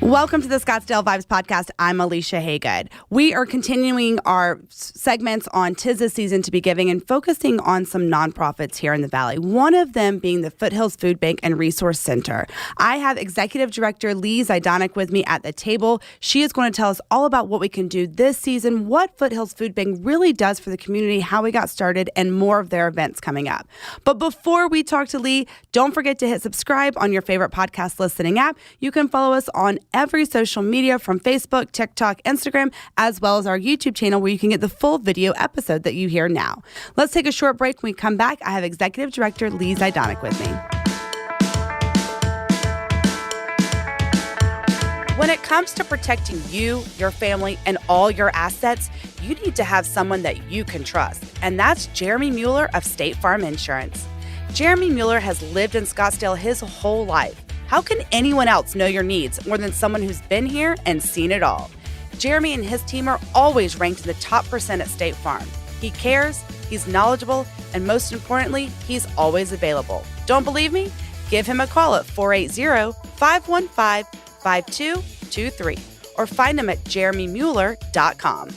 Welcome to the Scottsdale Vibes Podcast. I'm Alicia Haygood. We are continuing our segments on 'Tis the Season to Be Giving and focusing on some nonprofits here in the Valley, one of them being the Foothills Food Bank and Resource Center. I have Executive Director Leigh Zydonik with me at the table. She is going to tell us all about what we can do this season, what Foothills Food Bank really does for the community, how we got started, and more of their events coming up. But before we talk to Leigh, don't forget to hit subscribe on your favorite podcast listening app. You can follow us on every social media from Facebook, TikTok, Instagram, as well as our YouTube channel where you can get the full video episode that you hear now. Let's take a short break. When we come back, I have Executive Director Leigh Zydonik with me. When it comes to protecting you, your family, and all your assets, you need to have someone that you can trust. And that's Jeremy Mueller of State Farm Insurance. Jeremy Mueller has lived in Scottsdale his whole life. How can anyone else know your needs more than someone who's been here and seen it all? Jeremy and his team are always ranked in the top % at State Farm. He cares, he's knowledgeable, and most importantly, he's always available. Don't believe me? Give him a call at 480-515-5223 or find him at jeremymueller.com.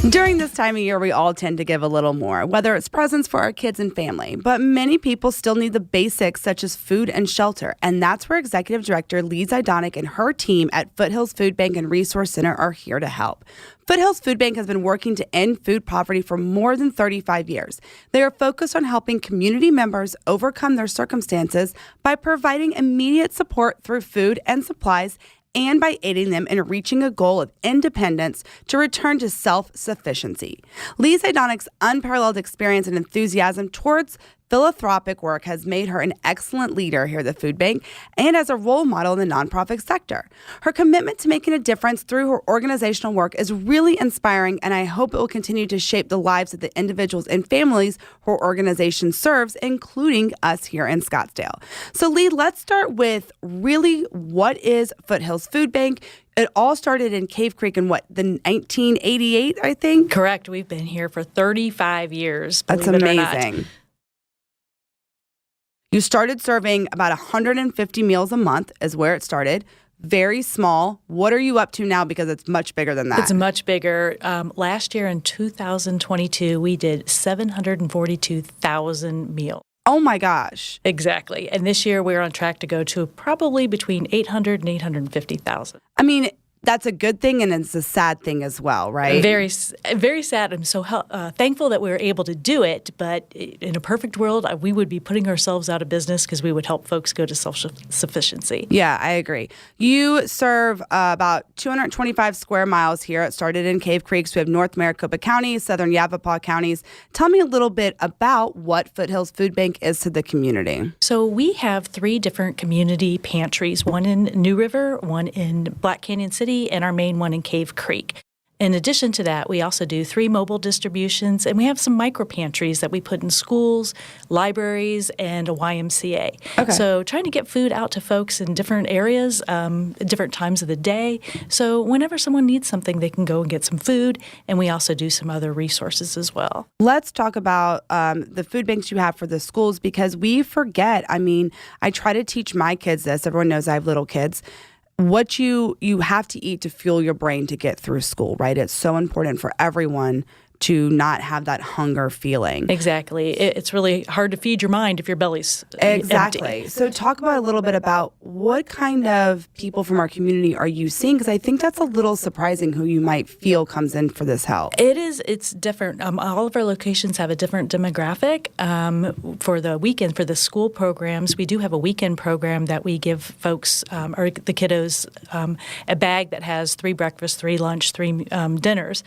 During this time of year, we all tend to give a little more, whether it's presents for our kids and family. But many people still need the basics such as food and shelter. And that's where Executive Director Leigh Zydonik and her team at Foothills Food Bank and Resource Center are here to help. Foothills Food Bank has been working to end food poverty for more than 35 years. They are focused on helping community members overcome their circumstances by providing immediate support through food and supplies and by aiding them in reaching a goal of independence to return to self-sufficiency. Leigh Zydonik's unparalleled experience and enthusiasm towards philanthropic work has made her an excellent leader here at the food bank and as a role model in the nonprofit sector. Her commitment to making a difference through her organizational work is really inspiring, and I hope it will continue to shape the lives of the individuals and families her organization serves, including us here in Scottsdale. So Leigh, let's start with really what is Foothills Food Bank? It all started in Cave Creek in the 1988, I think? Correct. We've been here for 35 years. That's amazing. You started serving about 150 meals a month is where it started. Very small. What are you up to now? Because it's much bigger than that. It's much bigger. Last year in 2022, we did 742,000 meals. Oh my gosh. Exactly. And this year we're on track to go to probably between 800 and 850,000. I mean, that's a good thing, and it's a sad thing as well, right? Very, very sad. I'm so thankful that we were able to do it, but in a perfect world, we would be putting ourselves out of business because we would help folks go to self-sufficiency. Yeah, I agree. You serve about 225 square miles here. It started in Cave Creek. So we have North Maricopa County, Southern Yavapai counties. Tell me a little bit about what Foothills Food Bank is to the community. So we have 3 different community pantries, one in New River, one in Black Canyon City, and our main one in Cave Creek. In addition to that, we also do 3 mobile distributions, and we have some micro pantries that we put in schools, libraries, and a YMCA. Okay. So trying to get food out to folks in different areas, different times of the day. So whenever someone needs something, they can go and get some food, and we also do some other resources as well. Let's talk about the food banks you have for the schools, because we forget. I mean, I try to teach my kids this. Everyone knows I have little kids. What you have to eat to fuel your brain to get through school, right? It's so important for everyone to not have that hunger feeling. Exactly. It's really hard to feed your mind if your belly's exactly. empty. So talk about a little bit about what kind of people from our community are you seeing? Because I think that's a little surprising who you might feel comes in for this help. It is. It's different. All of our locations have a different demographic. For the weekend, for the school programs, we do have a weekend program that we give folks, or the kiddos, a bag that has 3 breakfasts, 3 lunch, 3 dinners.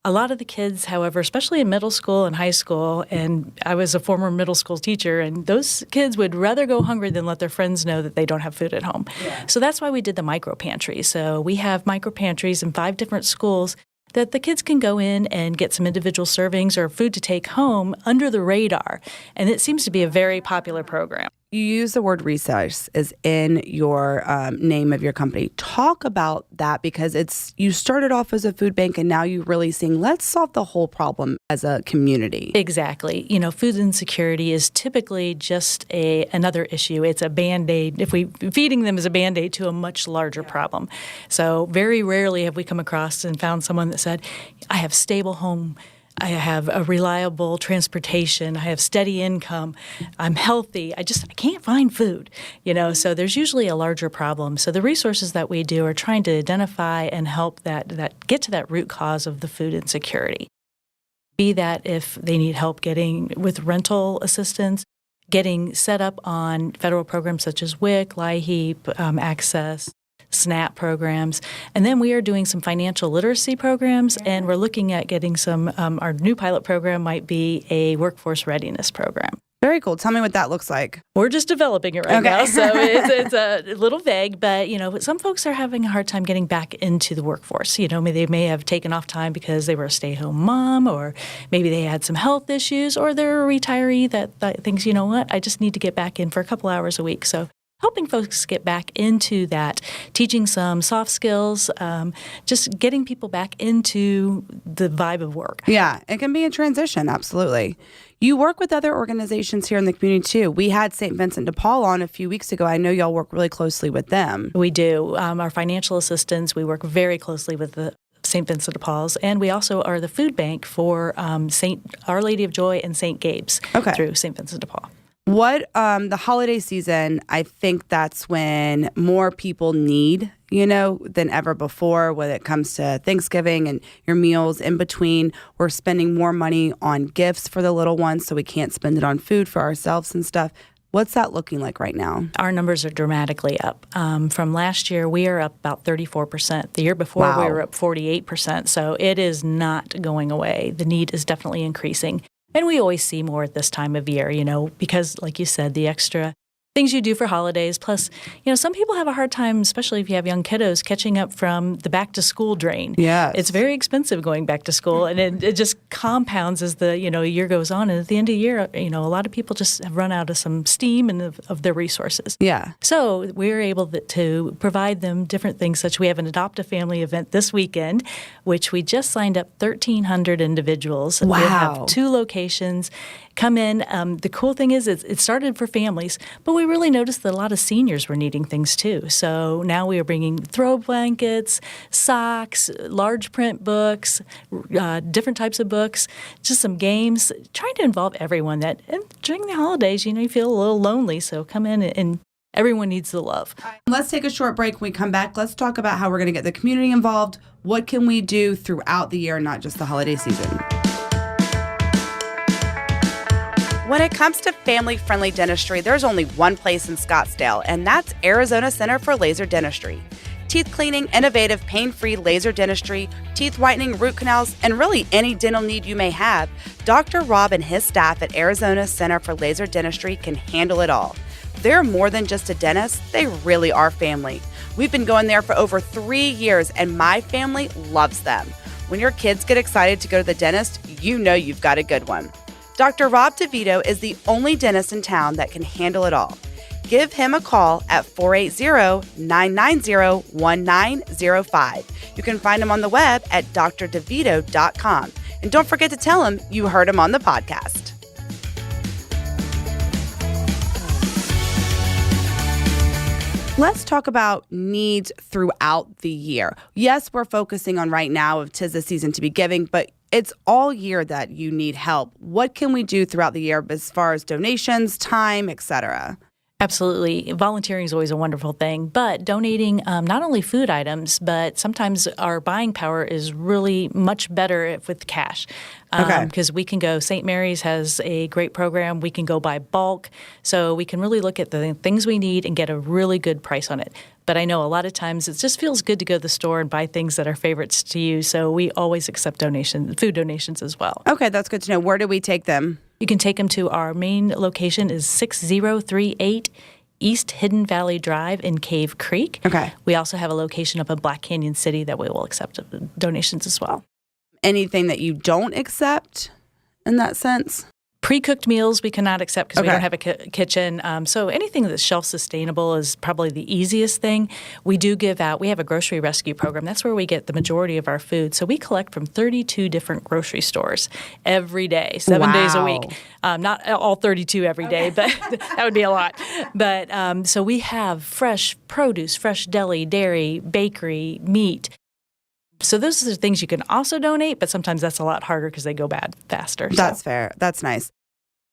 A lot of the kids, however, especially in middle school and high school, and I was a former middle school teacher, and those kids would rather go hungry than let their friends know that they don't have food at home. Yeah. So that's why we did the micro pantry. So we have micro pantries in 5 different schools that the kids can go in and get some individual servings or food to take home under the radar. And it seems to be a very popular program. you use the word resource is in your name of your company. Talk about that, because you started off as a food bank and now you're really seeing, let's solve the whole problem as a community. Exactly. Food insecurity is typically just another issue. It's a Band-Aid. Feeding them is a Band-Aid to a much larger problem. So very rarely have we come across and found someone that said, I have stable home, I have a reliable transportation, I have steady income, I'm healthy, I can't find food, so there's usually a larger problem. So the resources that we do are trying to identify and help that get to that root cause of the food insecurity. Be that if they need help getting with rental assistance, getting set up on federal programs such as WIC, LIHEAP, Access, SNAP programs. And then we are doing some financial literacy programs, and we're looking at getting some, our new pilot program might be a workforce readiness program. Very cool. Tell me what that looks like. We're just developing it right now, so it's a little vague, but some folks are having a hard time getting back into the workforce. They may have taken off time because they were a stay-at-home mom, or maybe they had some health issues, or they're a retiree that thinks, I just need to get back in for a couple hours a week. So helping folks get back into that, teaching some soft skills, just getting people back into the vibe of work. Yeah, it can be a transition, absolutely. You work with other organizations here in the community, too. We had St. Vincent de Paul on a few weeks ago. I know y'all work really closely with them. We do. Our financial assistants, we work very closely with the St. Vincent de Paul's, and we also are the food bank for Our Lady of Joy and St. Gabe's through St. Vincent de Paul. What the holiday season, I think that's when more people need, than ever before when it comes to Thanksgiving and your meals in between. We're spending more money on gifts for the little ones, so we can't spend it on food for ourselves and stuff. What's that looking like right now? Our numbers are dramatically up. From last year, we are up about 34%. The year before, we were up 48%. So it is not going away. The need is definitely increasing. And we always see more at this time of year, because, like you said, the extra things you do for holidays. Plus, some people have a hard time, especially if you have young kiddos, catching up from the back-to-school drain. Yes. It's very expensive going back to school, and it just compounds as the year goes on. And at the end of the year, a lot of people just have run out of some steam and of their resources. Yeah. So we're able to provide them different things, such we have an Adopt a Family event this weekend, which we just signed up 1,300 individuals. Wow. We have 2 locations. Come in. The cool thing is it started for families, but we really noticed that a lot of seniors were needing things too. So now we are bringing throw blankets, socks, large print books, different types of books, just some games, trying to involve everyone. And during the holidays, you feel a little lonely, so come in and everyone needs the love. Let's take a short break. When we come back, let's talk about how we're going to get the community involved. What can we do throughout the year, not just the holiday season? When it comes to family-friendly dentistry, there's only one place in Scottsdale, and that's Arizona Center for Laser Dentistry. Teeth cleaning, innovative, pain-free laser dentistry, teeth whitening, root canals, and really any dental need you may have, Dr. Rob and his staff at Arizona Center for Laser Dentistry can handle it all. They're more than just a dentist, they really are family. We've been going there for over 3 years, and my family loves them. When your kids get excited to go to the dentist, you know you've got a good one. Dr. Rob DeVito is the only dentist in town that can handle it all. Give him a call at 480-990-1905. You can find him on the web at drdevito.com. And don't forget to tell him you heard him on the podcast. Let's talk about needs throughout the year. Yes, we're focusing on right now of 'tis the season to be giving, but it's all year that you need help. What can we do throughout the year as far as donations, time, etc.? Absolutely. Volunteering is always a wonderful thing, but donating not only food items, but sometimes our buying power is really much better with cash. Because we can go, St. Mary's has a great program. We can go buy bulk. So we can really look at the things we need and get a really good price on it. But I know a lot of times it just feels good to go to the store and buy things that are favorites to you. So we always accept food donations as well. Okay, that's good to know. Where do we take them? You can take them to our main location is 6038 East Hidden Valley Drive in Cave Creek. Okay. We also have a location up in Black Canyon City that we will accept donations as well. Anything that you don't accept in that sense? Pre-cooked meals we cannot accept because we don't have a kitchen. So anything that's shelf-sustainable is probably the easiest thing. We do give out, we have a grocery rescue program. That's where we get the majority of our food. So we collect from 32 different grocery stores every day, 7 days a week. Not all 32 every day, but that would be a lot. But so we have fresh produce, fresh deli, dairy, bakery, meat. So those are the things you can also donate, but sometimes that's a lot harder because they go bad faster. That's fair. That's nice.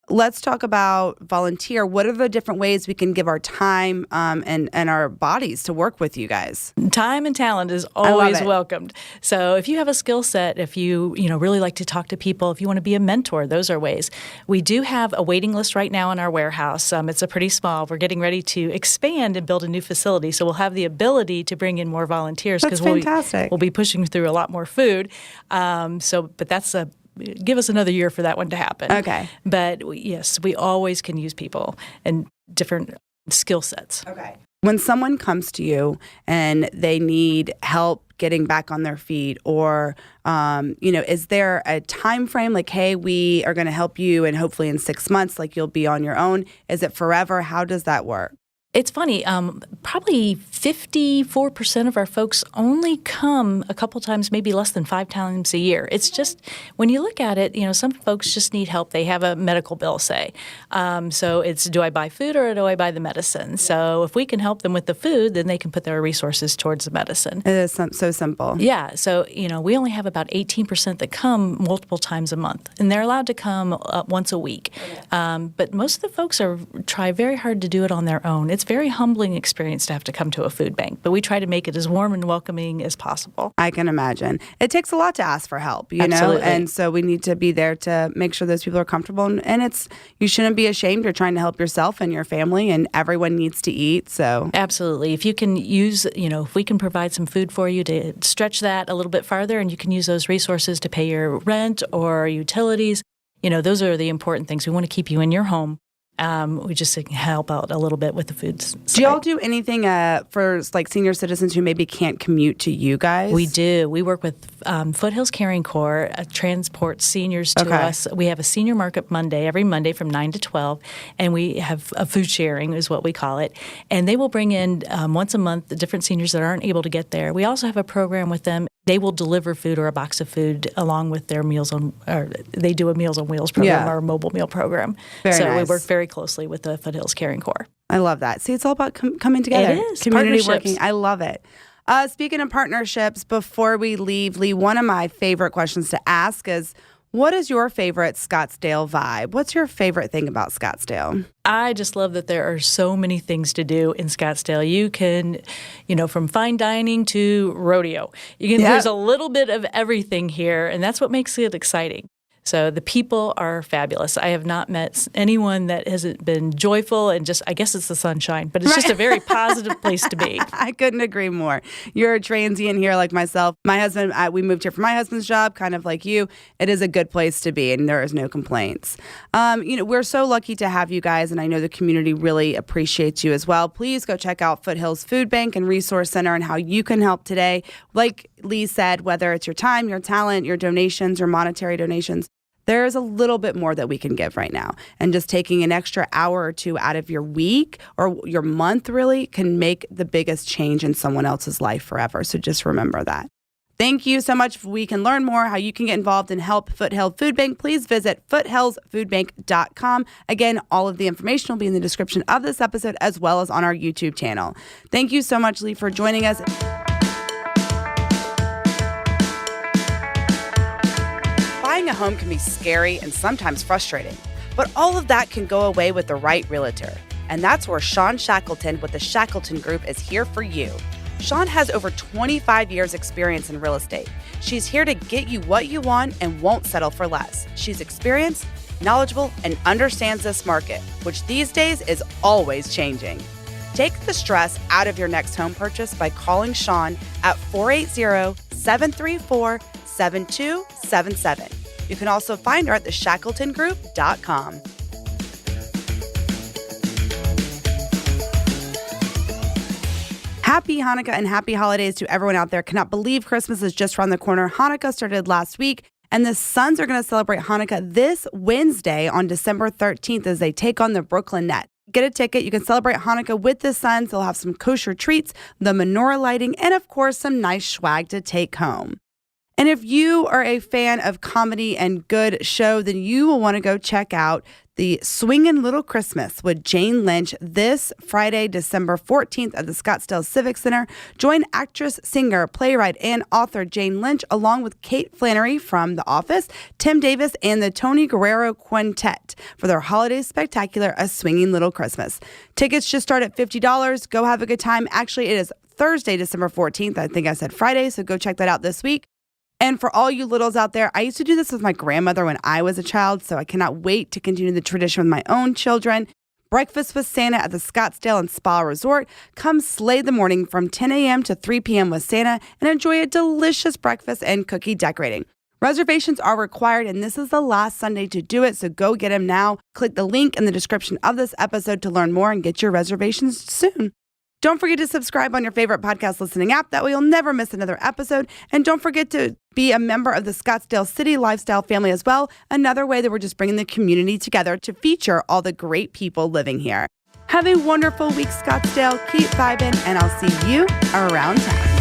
Let's talk about volunteer. What are the different ways we can give our time and our bodies to work with you guys? Time and talent is always welcomed. So if you have a skill set, if you really like to talk to people, if you want to be a mentor, those are ways. We do have a waiting list right now in our warehouse. It's a pretty small. We're getting ready to expand and build a new facility, so we'll have the ability to bring in more volunteers because we'll be pushing through a lot more food. But that's give us another year for that one to happen. Okay. But yes, we always can use people and different skill sets. Okay. When someone comes to you and they need help getting back on their feet, or is there a time frame like, hey, we are going to help you and hopefully in 6 months, like you'll be on your own? Is it forever? How does that work? It's funny. Probably 54% of our folks only come a couple times, maybe less than 5 times a year. It's just, when you look at it, some folks just need help. They have a medical bill, say. So it's, do I buy food or do I buy the medicine? So if we can help them with the food, then they can put their resources towards the medicine. It is so simple. Yeah. So, we only have about 18% that come multiple times a month, and they're allowed to come once a week. Okay. But most of the folks try very hard to do it on their own. It's a very humbling experience to have to come to a food bank, but we try to make it as warm and welcoming as possible. I can imagine. It takes a lot to ask for help, Absolutely. know, and so we need to be there to make sure those people are comfortable. And you shouldn't be ashamed. You're trying to help yourself and your family, and everyone needs to eat. So absolutely. If you can use, if we can provide some food for you to stretch that a little bit farther, and you can use those resources to pay your rent or utilities, those are the important things. We want to keep you in your home. We just help out a little bit with the food side. Do y'all do anything for like senior citizens who maybe can't commute to you guys? We do. We work with Foothills Caring Corps, transports seniors to us. We have a senior market every Monday from 9 to 12, and we have a food sharing is what we call it. And they will bring in once a month the different seniors that aren't able to get there. We also have a program with them. They will deliver food or a box of food along with their they do a Meals on Wheels program or a mobile meal program. Very nice. We work very closely with the Foothills Caring Corps. I love that. See, it's all about coming together. It is. Community working. I love it. Speaking of partnerships, before we leave, Leigh, one of my favorite questions to ask is, what is your favorite Scottsdale vibe? What's your favorite thing about Scottsdale? I just love that there are so many things to do in Scottsdale. You can, from fine dining to rodeo. There's a little bit of everything here, and that's what makes it exciting. So the people are fabulous. I have not met anyone that hasn't been joyful and I guess it's the sunshine, but it's just a very positive place to be. I couldn't agree more. You're a transient here like myself. My husband, we moved here for my husband's job, kind of like you. It is a good place to be, and there is no complaints. We're so lucky to have you guys, and I know the community really appreciates you as well. Please go check out Foothills Food Bank and Resource Center and how you can help today. Like Leigh said, whether it's your time, your talent, your donations, or monetary donations, there is a little bit more that we can give right now. And just taking an extra hour or two out of your week or your month really can make the biggest change in someone else's life forever. So just remember that. Thank you so much. If we can learn more how you can get involved and help Foothills Food Bank, please visit foothillsfoodbank.com. Again, all of the information will be in the description of this episode as well as on our YouTube channel. Thank you so much, Leigh, for joining us. Buying a home can be scary and sometimes frustrating, but all of that can go away with the right realtor. And that's where Shawn Shackleton with the Shackleton Group is here for you. Shawn has over 25 years experience in real estate. She's here to get you what you want and won't settle for less. She's experienced, knowledgeable, and understands this market, which these days is always changing. Take the stress out of your next home purchase by calling Shawn at 480-734-7277. You can also find her at theshackletongroup.com. Happy Hanukkah and happy holidays to everyone out there. Cannot believe Christmas is just around the corner. Hanukkah started last week, And the Suns are going to celebrate Hanukkah this Wednesday on December 13th as they take on the Brooklyn Nets. Get a ticket. You can celebrate Hanukkah with the Suns. They'll have some kosher treats, the menorah lighting, and of course, some nice swag to take home. And if you are a fan of comedy and good show, then you will want to go check out the Swingin' Little Christmas with Jane Lynch this Friday, December 14th at the Scottsdale Civic Center. Join actress, singer, playwright, and author Jane Lynch along with Kate Flannery from The Office, Tim Davis, and the Tony Guerrero Quintet for their holiday spectacular, A Swinging Little Christmas. Tickets just start at $50. Go have a good time. Actually, it is Thursday, December 14th. I think I said Friday, so go check that out this week. And for all you littles out there, I used to do this with my grandmother when I was a child, so I cannot wait to continue the tradition with my own children. Breakfast with Santa at the Scottsdale and Spa Resort. Come slay the morning from 10 a.m. to 3 p.m. with Santa and enjoy a delicious breakfast and cookie decorating. Reservations are required, and this is the last Sunday to do it, so go get them now. Click the link in the description of this episode to learn more and get your reservations soon. Don't forget to subscribe on your favorite podcast listening app. That way you'll never miss another episode. And don't forget to be a member of the Scottsdale City Lifestyle family as well. Another way that we're just bringing the community together to feature all the great people living here. Have a wonderful week, Scottsdale. Keep vibing, and I'll see you around town.